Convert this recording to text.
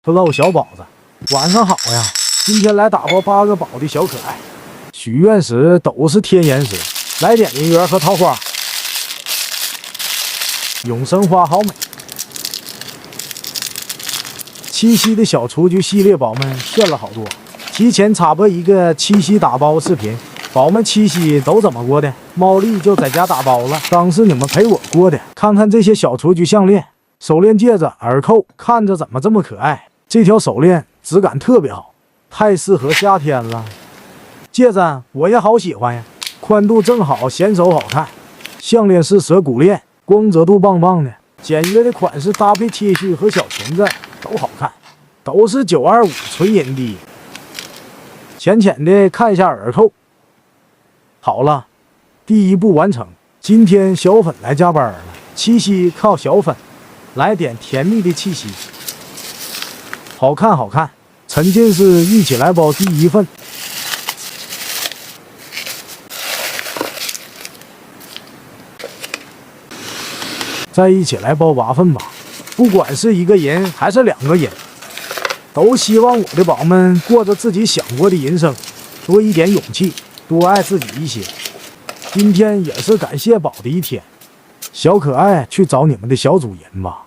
Hello， 小宝子，晚上好呀！今天来打包8个宝的小可爱，许愿石都是天岩石，来点银元和桃花。永生花好美。七夕的小雏菊系列宝们炫了好多，提前插播一个七夕打包视频。宝们七夕都怎么过的？猫丽就在家打包了，当是你们陪我过的。看看这些小雏菊项链、手链、戒指、耳扣，看着怎么这么可爱？这条手链质感特别好，太适合夏天了。戒指我也好喜欢呀，宽度正好，显手好看。项链是蛇骨链，光泽度棒棒的，简约的款式搭配 T 恤和小裙子都好看，都是925纯银的。浅浅的看一下耳扣。好了，第一步完成。今天小粉来加班了，七夕靠小粉，来点甜蜜的气息。好看好看，沉浸式一起来包第一份。再一起来包8份吧，不管是1个银还是2个银，都希望我的宝们过着自己想过的人生，多一点勇气，多爱自己一些。今天也是感谢宝的一天，小可爱去找你们的小主人吧。